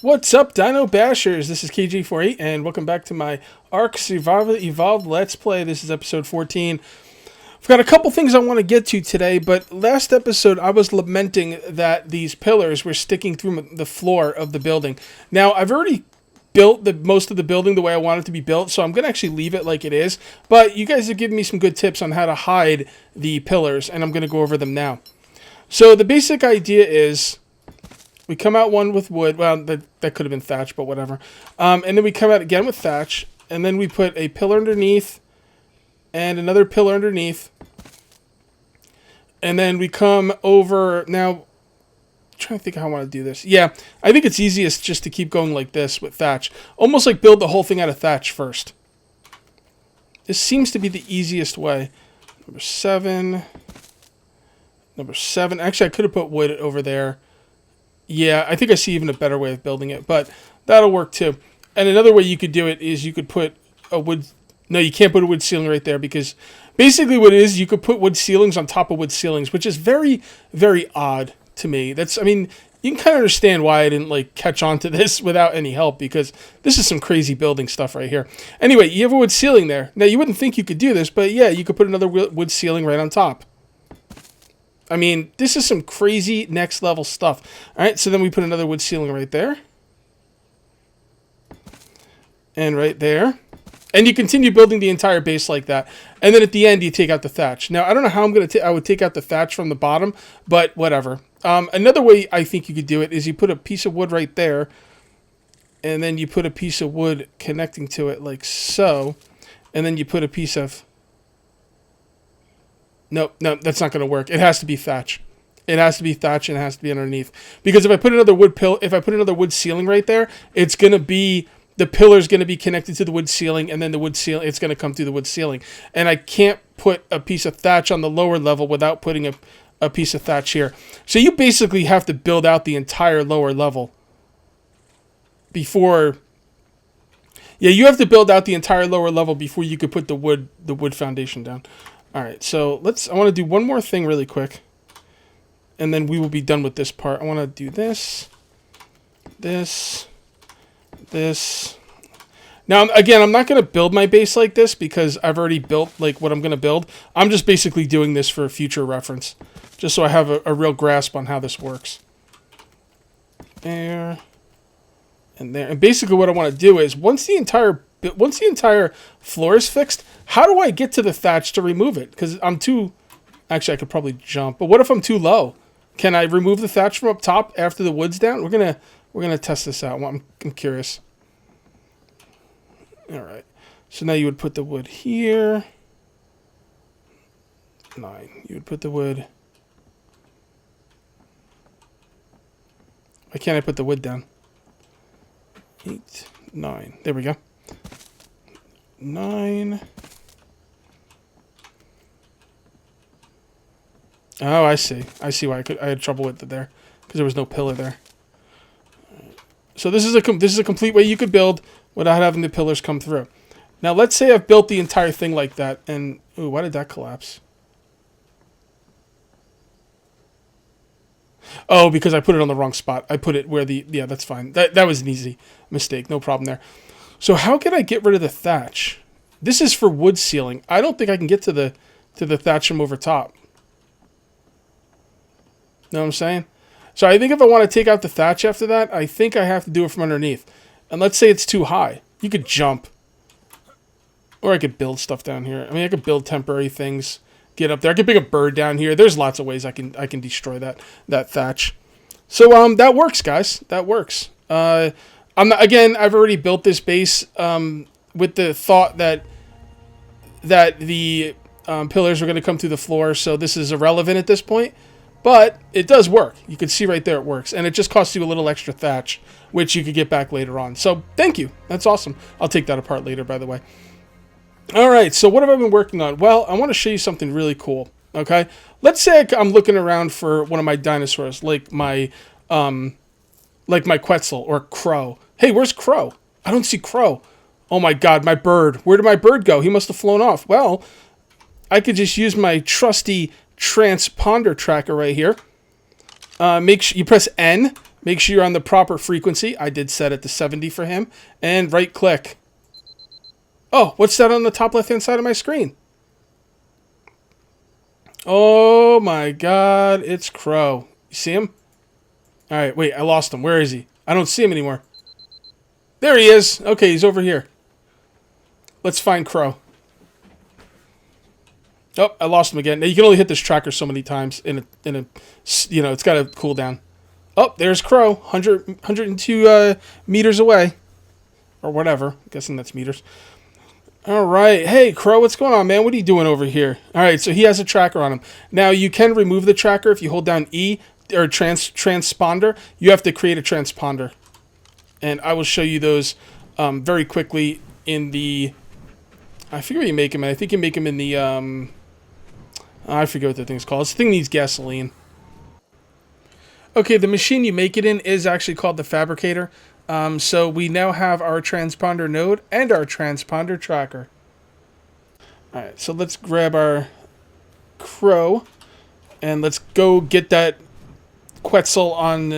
What's up, Dino Bashers? This is KG48, and welcome back to my ARK Survival Evolved Let's Play. This is episode 14. I've got a couple things I want to get to today, but last episode I was lamenting that these pillars were sticking through the floor of the building. Now, I've already built most of the building the way I want it to be built, so I'm going to actually leave it like it is. But you guys have given me some good tips on how to hide the pillars, and I'm going to go over them now. So the basic idea is we come out one with wood. Well, that could have been thatch, but whatever. And then we come out again with thatch, and then we put a pillar underneath and another pillar underneath. And then we come over. Now, I'm trying to think how I want to do this. Yeah, I think it's easiest just to keep going like this with thatch. Almost like build the whole thing out of thatch first. This seems to be the easiest way. Number 7. Actually, I could have put wood over there. Yeah, I think I see even a better way of building it, but that'll work too. And another way you could do it is you could put a wood... No, you can't put a wood ceiling right there because basically what it is, you could put wood ceilings on top of wood ceilings, which is very, very odd to me. I mean, you can kind of understand why I didn't catch on to this without any help, because this is some crazy building stuff right here. Anyway, you have a wood ceiling there. Now, you wouldn't think you could do this, but yeah, you could put another wood ceiling right on top. I mean, this is some crazy next level stuff. All right, so then we put another wood ceiling right there. And right there. And you continue building the entire base like that. And then at the end, you take out the thatch. Now, I don't know how I would take out the thatch from the bottom, but whatever. Another way I think you could do it is you put a piece of wood right there. And then you put a piece of wood connecting to it like so. And then you put a piece of... No, that's not going to work. It has to be thatch. It has to be thatch, and it has to be underneath. Because if I put another wood ceiling right there, it's going to be... The pillar's going to be connected to the wood ceiling, and then the wood ceiling, it's going to come through the wood ceiling. And I can't put a piece of thatch on the lower level without putting a piece of thatch here. So you basically have to build out the entire lower level before... Yeah, you have to build out the entire lower level before you could put the wood foundation down. All right, so I want to do one more thing really quick, and then we will be done with this part. I want to do this. Now, again, I'm not going to build my base like this because I've already built what I'm going to build. I'm just basically doing this for future reference, just so I have a real grasp on how this works. There and there. And basically what I want to do is once the entire floor is fixed, how do I get to the thatch to remove it? Because I'm too... Actually, I could probably jump. But what if I'm too low? Can I remove the thatch from up top after the wood's down? We're gonna test this out. I'm curious. All right. So now you would put the wood here. 9. You would put the wood... Why can't I put the wood down? 8, 9. There we go. 9. Oh, I see. I see why I had trouble with it there, because there was no pillar there. So this is a complete way you could build without having the pillars come through. Now let's say I've built the entire thing like that, and ooh, why did that collapse? Oh, because I put it on the wrong spot. I put it where yeah, that's fine. That was an easy mistake. No problem there. So how can I get rid of the thatch? This is for wood ceiling. I don't think I can get to the thatch from over top. Know what I'm saying? So I think if I want to take out the thatch after that, I think I have to do it from underneath. And let's say it's too high. You could jump. Or I could build stuff down here. I mean, I could build temporary things. Get up there. I could pick a bird down here. There's lots of ways I can destroy that thatch. So that works, guys. That works. I've already built this base with the thought that the pillars are going to come through the floor, so this is irrelevant at this point. But it does work. You can see right there it works. And it just costs you a little extra thatch, which you could get back later on. So thank you. That's awesome. I'll take that apart later, by the way. All right, so what have I been working on? Well, I want to show you something really cool, okay? Let's say I'm looking around for one of my dinosaurs, like my Quetzal or Crow. Hey, where's Crow? I don't see Crow. Oh my God, my bird. Where did my bird go? He must have flown off. Well, I could just use my trusty transponder tracker right here. Make sure you press N. Make sure you're on the proper frequency. I did set it to 70 for him. And right click. Oh, what's that on the top left-hand side of my screen? Oh my god, it's Crow. You see him? Alright, wait, I lost him. Where is he? I don't see him anymore. There he is. Okay, he's over here. Let's find Crow. Oh, I lost him again. Now, you can only hit this tracker so many times in a you know, it's got a cooldown. Oh, there's Crow. 102 meters away. Or whatever. I'm guessing that's meters. Alright. Hey, Crow, what's going on, man? What are you doing over here? Alright, so he has a tracker on him. Now, you can remove the tracker if you hold down E, or transponder. You have to create a transponder. And I will show you those very quickly in the... I forget where you make them in. I think you make them in the... I forget what the thing's called. This thing needs gasoline. Okay, the machine you make it in is actually called the fabricator. So we now have our transponder node and our transponder tracker. Alright, so let's grab our Crow. And let's go get that Quetzal on...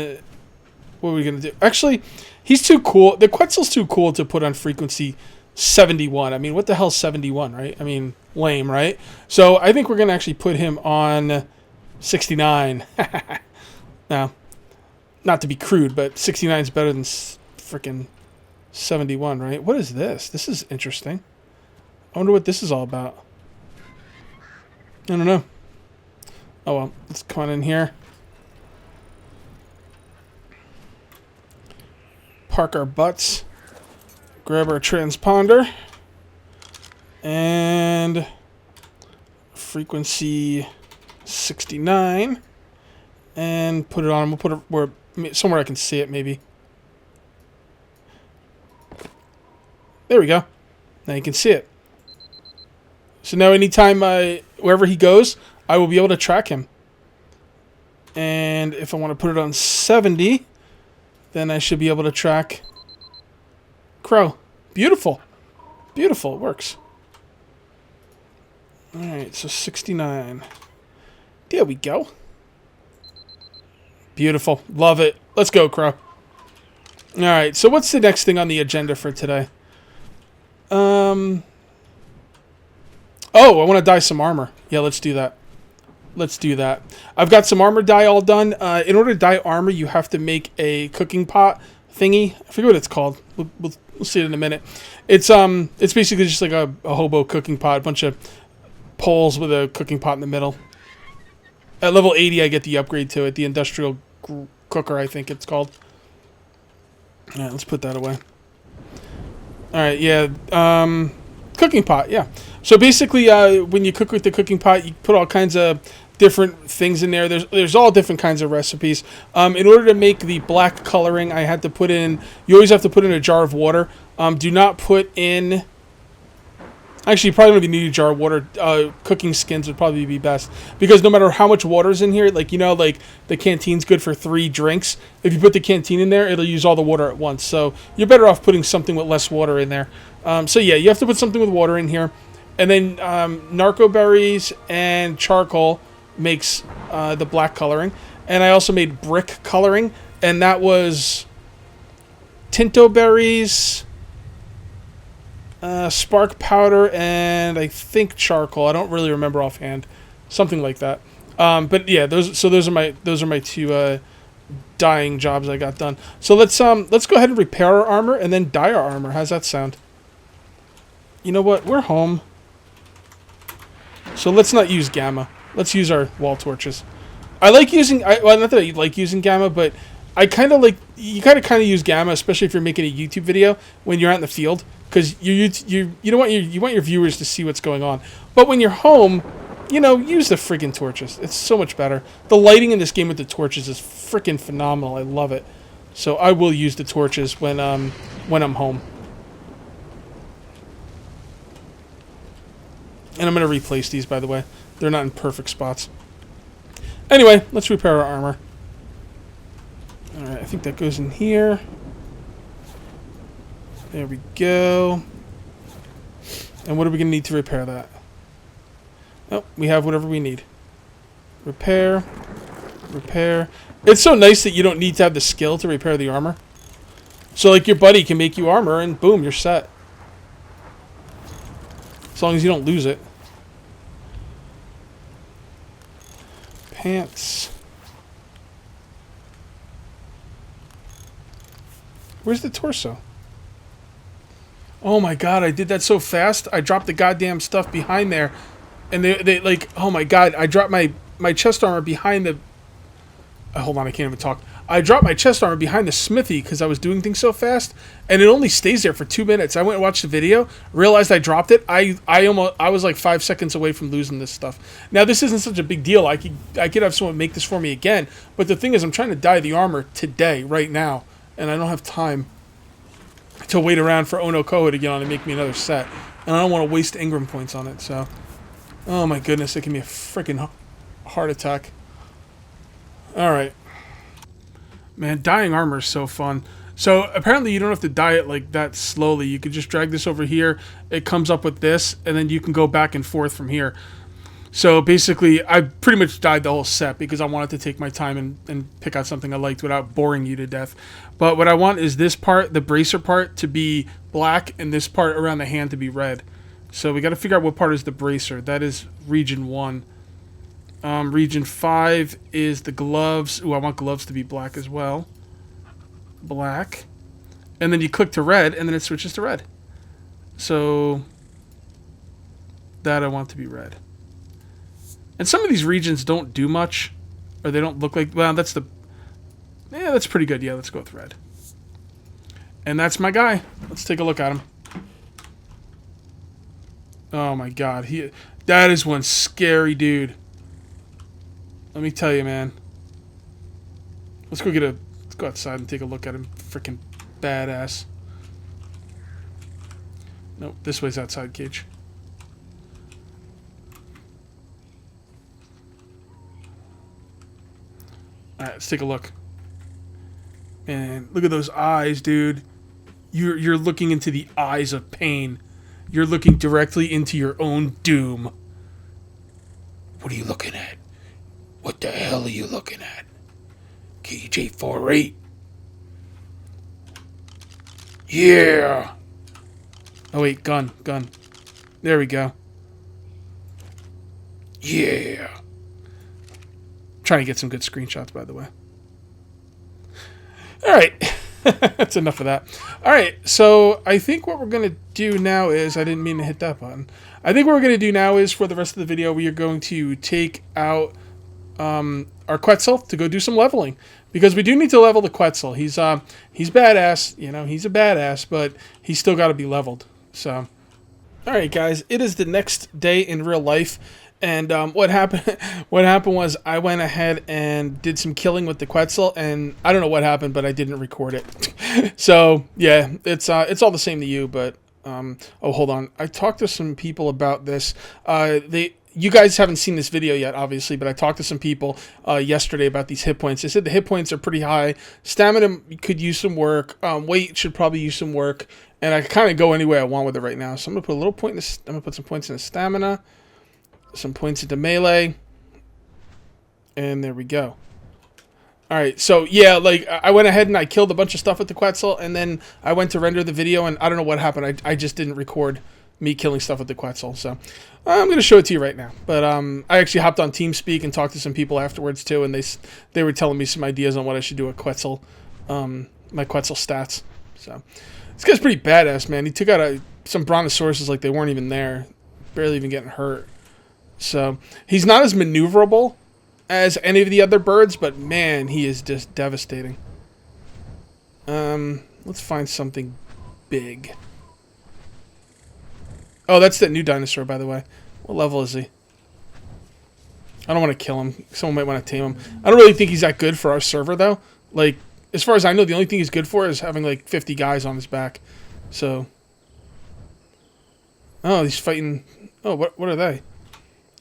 what are we going to do? Actually, he's too cool. The Quetzal's too cool to put on frequency 71. I mean, what the hell's 71, right? I mean, lame, right? So I think we're going to actually put him on 69. Now, not to be crude, but 69 is better than freaking 71, right? What is this? This is interesting. I wonder what this is all about. I don't know. Oh well, let's come on in here. Park our butts. Grab our transponder. And frequency 69. And put it on. We'll put it where somewhere I can see it, maybe. There we go. Now you can see it. So now anytime wherever he goes, I will be able to track him. And if I want to put it on 70, then I should be able to track Crow. Beautiful. Beautiful. It works. Alright, so 69. There we go. Beautiful. Love it. Let's go, Crow. Alright, so what's the next thing on the agenda for today? Oh, I want to dye some armor. Yeah, let's do that. Let's do that. I've got some armor dye all done. In order to dye armor, you have to make a cooking pot thingy. I forget what it's called. We'll see it in a minute. It's basically just like a hobo cooking pot. A bunch of poles with a cooking pot in the middle. At level 80, I get the upgrade to it. The industrial cooker, I think it's called. Alright, let's put that away. Alright, yeah. Cooking pot, yeah. So basically, when you cook with the cooking pot, you put all kinds of different things in there. There's all different kinds of recipes. In order to make the black coloring, I had to put in... You always have to put in a jar of water. Do not put in... Actually, you probably don't even need a jar of water. Cooking skins would probably be best. Because no matter how much water's in here, like, you know, like, the canteen's good for 3 drinks. If you put the canteen in there, it'll use all the water at once. So you're better off putting something with less water in there. So yeah, you have to put something with water in here. And then narco berries and charcoal makes the black coloring. And I also made brick coloring. And that was tinto berries... spark powder and I think charcoal. I don't really remember offhand. Something like that. But yeah, those are my 2 dyeing jobs I got done. So let's go ahead and repair our armor and then dye our armor. How's that sound? You know what? We're home. So let's not use gamma. Let's use our wall torches. I like using well, not that I like using gamma, but I kind of like you kind of use gamma, especially if you're making a YouTube video when you're out in the field. Because you don't want you want your viewers to see what's going on. But when you're home, you know, use the friggin' torches. It's so much better. The lighting in this game with the torches is freaking phenomenal. I love it. So I will use the torches when I'm home. And I'm gonna replace these, by the way. They're not in perfect spots. Anyway, let's repair our armor. Alright, I think that goes in here. There we go. And what are we going to need to repair that? Oh, we have whatever we need. Repair. Repair. It's so nice that you don't need to have the skill to repair the armor. So, like, your buddy can make you armor, and boom, you're set. As long as you don't lose it. Pants. Where's the torso? Oh my god, I did that so fast. I dropped the goddamn stuff behind there. And they like, oh my god, I dropped my chest armor behind the... hold on, I can't even talk. I dropped my chest armor behind the smithy because I was doing things so fast, and it only stays there for 2 minutes. I went and watched the video, realized I dropped it. I was like 5 seconds away from losing this stuff. Now this isn't such a big deal. I could have someone make this for me again, but the thing is, I'm trying to dye the armor today, right now, and I don't have time to wait around for Ono Koa to get on and make me another set, and I don't want to waste Ingram points on it. So, oh my goodness, it can be a freaking heart attack. All right. Man, dyeing armor is so fun. So apparently you don't have to dye it like that slowly. You could just drag this over here. It comes up with this, and then you can go back and forth from here. So basically, I pretty much dyed the whole set because I wanted to take my time and pick out something I liked without boring you to death. But what I want is this part, the bracer part, to be black, and this part around the hand to be red. So we got to figure out what part is the bracer. That is region 1. Region 5 is the gloves. Ooh, I want gloves to be black as well. Black. And then you click to red, and then it switches to red. So that I want to be red. And some of these regions don't do much, or they don't look like... Well, that's the... Yeah, that's pretty good. Yeah, let's go with red. And that's my guy. Let's take a look at him. Oh my god. That is one scary dude. Let me tell you, man. Let's go outside and take a look at him. Freaking badass. Nope, this way's outside, Cage. Alright, let's take a look. Man, look at those eyes, dude. You're looking into the eyes of pain. You're looking directly into your own doom. What are you looking at? What the hell are you looking at? KJ48. Yeah. Oh wait, gun. There we go. Yeah. Trying to get some good screenshots, by the way. Alright. That's enough of that. Alright, so I think what we're going to do now is... I didn't mean to hit that button. I think what we're going to do now is, for the rest of the video, we are going to take out our Quetzal to go do some leveling. Because we do need to level the Quetzal. He's badass. You know, he's a badass, but he's still got to be leveled. So, alright guys, it is the next day in real life. And what happened was I went ahead and did some killing with the Quetzal, and I don't know what happened, but I didn't record it. So yeah, it's all the same to you. But oh, hold on, I talked to some people about this. You guys haven't seen this video yet, obviously, but I talked to some people yesterday about these hit points. They said the hit points are pretty high. Stamina could use some work. Weight should probably use some work, and I can kind of go any way I want with it right now. So I'm gonna put a little point in this. I'm gonna put some points in the stamina. Some points into melee, and there we go. Alright, so yeah, like I went ahead and I killed a bunch of stuff with the Quetzal, and then I went to render the video, and I don't know what happened. I just didn't record me killing stuff with the Quetzal, so I'm going to show it to you right now. But I actually hopped on TeamSpeak and talked to some people afterwards too, and they were telling me some ideas on what I should do with Quetzal, my Quetzal stats. So this guy's pretty badass, man. He took out some brontosauruses like they weren't even there, barely even getting hurt. So, he's not as maneuverable as any of the other birds, but man, he is just devastating. Let's find something big. Oh, that's that new dinosaur, by the way. What level is he? I don't want to kill him. Someone might want to tame him. I don't really think he's that good for our server, though. Like, as far as I know, the only thing he's good for is having, like, 50 guys on his back. So. Oh, he's fighting... Oh, what are they?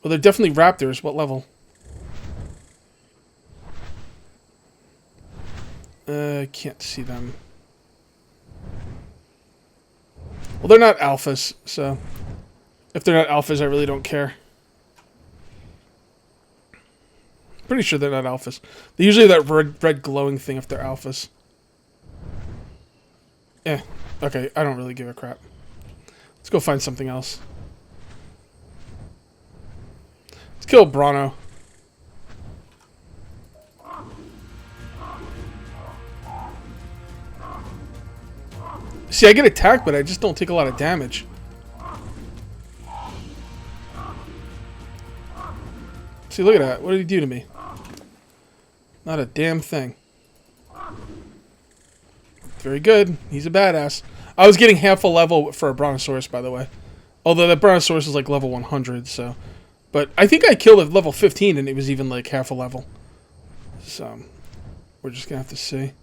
Well, they're definitely raptors. What level? I can't see them. Well, they're not alphas, so... If they're not alphas, I really don't care. Pretty sure they're not alphas. They usually have that red glowing thing if they're alphas. Yeah. Okay, I don't really give a crap. Let's go find something else. Let's kill Brano. See, I get attacked, but I just don't take a lot of damage. See, look at that. What did he do to me? Not a damn thing. Very good. He's a badass. I was getting half a level for a Brontosaurus, by the way. Although that Brontosaurus is like level 100, so... But I think I killed at level 15, and it was even like half a level. So, we're just gonna have to see.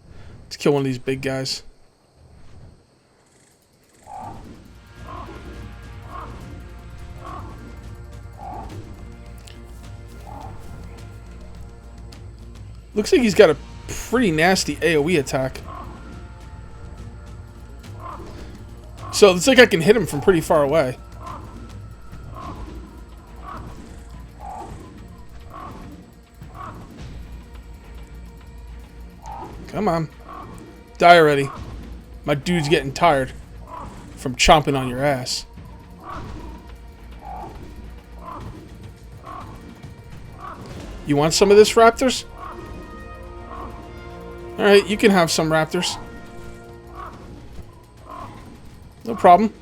Let's kill one of these big guys. Looks like he's got a pretty nasty AoE attack. So it's like I can hit him from pretty far away. Come on. Die already. My dude's getting tired from chomping on your ass. You want some of this, Raptors? Alright, you can have some, Raptors. No problem.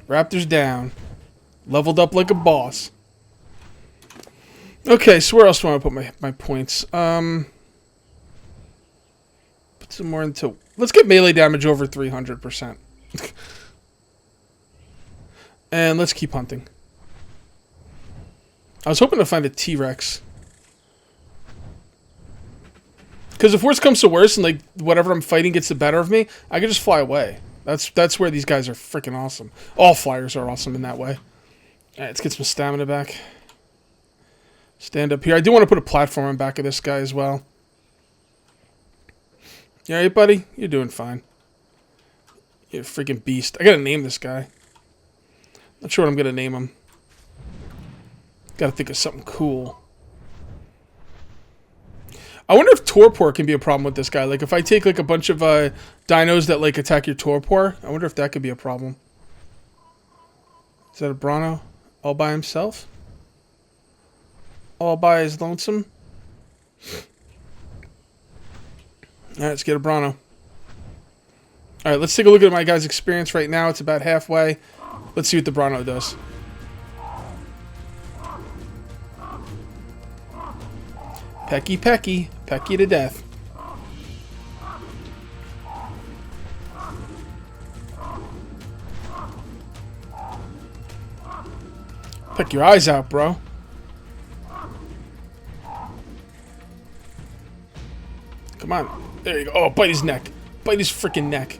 Raptors down. Leveled up like a boss. Okay, so where else do I want to put my points? Put some more into... Let's get melee damage over 300%. And let's keep hunting. I was hoping to find a T-Rex. Because if worse comes to worse and like whatever I'm fighting gets the better of me, I can just fly away. That's where these guys are freaking awesome. All flyers are awesome in that way. Alright, let's get some stamina back. Stand up here. I do want to put a platform on back of this guy as well. You alright, buddy? You're doing fine. You're a freaking beast. I gotta name this guy. Not sure what I'm gonna name him. Gotta think of something cool. I wonder if torpor can be a problem with this guy. Like, if I take, like, a bunch of dinos that, like, attack your torpor, I wonder if that could be a problem. Is that a Brano all by himself? All by his lonesome? Alright, let's get a Brano. Alright, let's take a look at my guy's experience right now. It's about halfway. Let's see what the Brano does. Pecky, pecky. Pecky to death. Peck your eyes out, bro. Come on. There you go. Oh, bite his neck. Bite his freaking neck.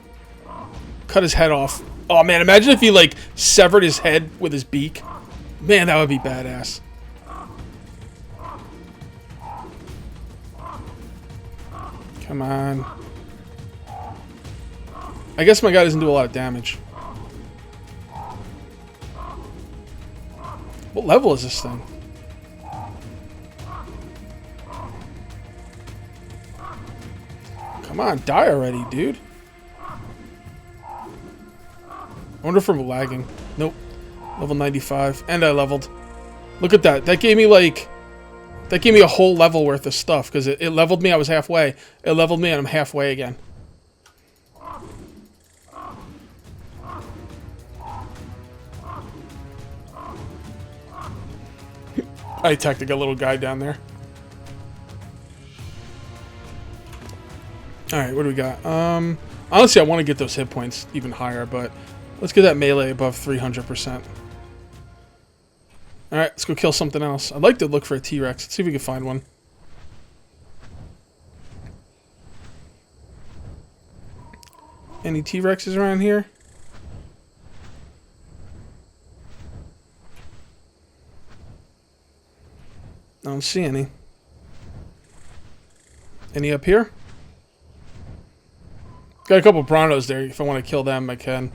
Cut his head off. Oh, man. Imagine if he, like, severed his head with his beak. Man, that would be badass. Come on. I guess my guy doesn't do a lot of damage. What level is this thing? Come on, die already, dude. I wonder if I'm lagging. Nope. Level 95. And I leveled. Look at that. That gave me like... That gave me a whole level worth of stuff, because it leveled me, I was halfway. It leveled me, and I'm halfway again. I attacked a little guy down there. Alright, what do we got? Honestly, I want to get those hit points even higher, but let's get that melee above 300%. Alright, let's go kill something else. I'd like to look for a T-Rex. Let's see if we can find one. Any T-Rexes around here? I don't see any. Any up here? Got a couple Bronos there. If I want to kill them, I can.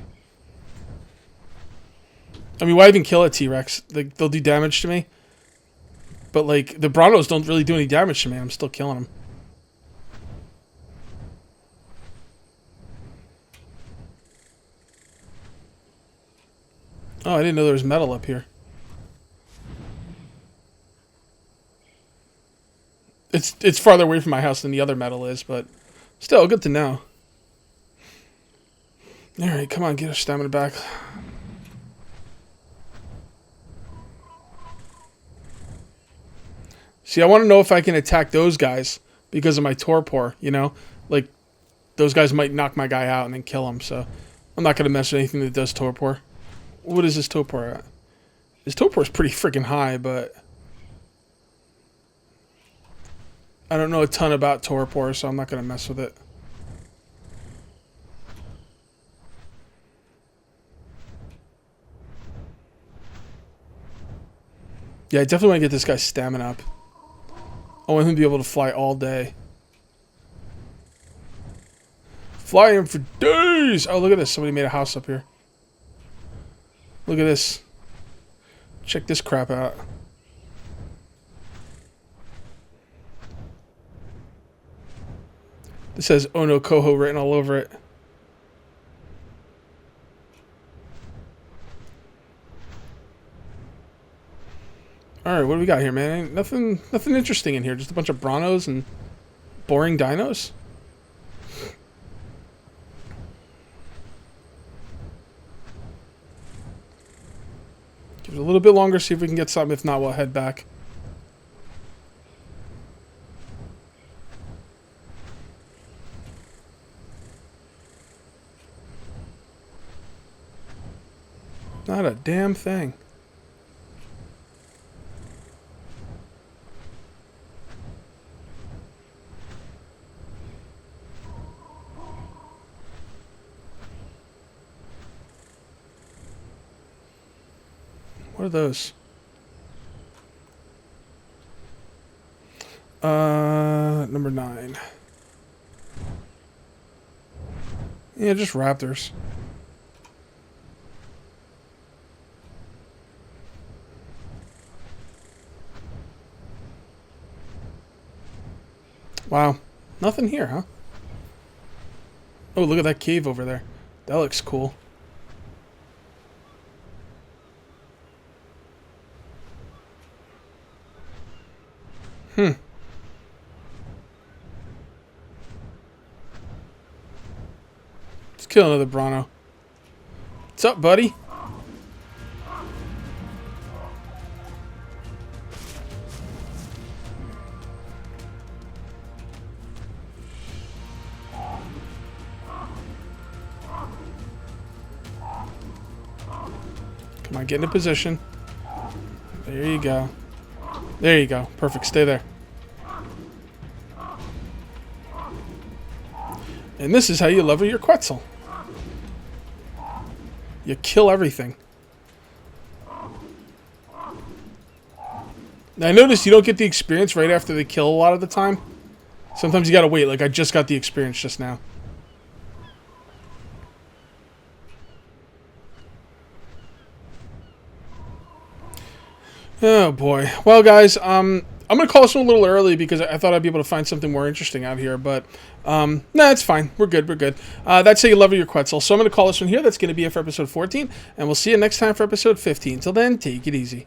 I mean, why even kill a T-Rex? They'll do damage to me. But, like, the Bronos don't really do any damage to me. I'm still killing them. Oh, I didn't know there was metal up here. It's farther away from my house than the other metal is, but still, good to know. Alright, come on, get our stamina back. See, I want to know if I can attack those guys because of my torpor, you know? Like, those guys might knock my guy out and then kill him, so I'm not going to mess with anything that does torpor. What is this torpor at? This torpor is pretty freaking high, but I don't know a ton about torpor, so I'm not going to mess with it. Yeah, I definitely want to get this guy's stamina up. I want him to be able to fly all day. Fly him for days! Oh, look at this. Somebody made a house up here. Look at this. Check this crap out. This says Ono Koho written all over it. Alright, what do we got here, man? Ain't nothing interesting in here. Just a bunch of Bronos and boring dinos. Give it a little bit longer, see if we can get something. If not, we'll head back. Not a damn thing. What are those? Number 9. Yeah, just raptors. Wow. Nothing here, huh? Oh, look at that cave over there. That looks cool. Let's kill another Brono. What's up, buddy? Come on, get into position. There you go. There you go. Perfect. Stay there. And this is how you level your Quetzal. You kill everything. Now, I noticed you don't get the experience right after they kill a lot of the time. Sometimes you gotta wait. Like, I just got the experience just now. Oh boy. Well, guys, I'm gonna call this one a little early because I thought I'd be able to find something more interesting out here, but nah, it's fine. We're good. We're good. That's how you level your Quetzal. So I'm gonna call this one here. That's gonna be it for episode 14, and we'll see you next time for episode 15. Till then, take it easy.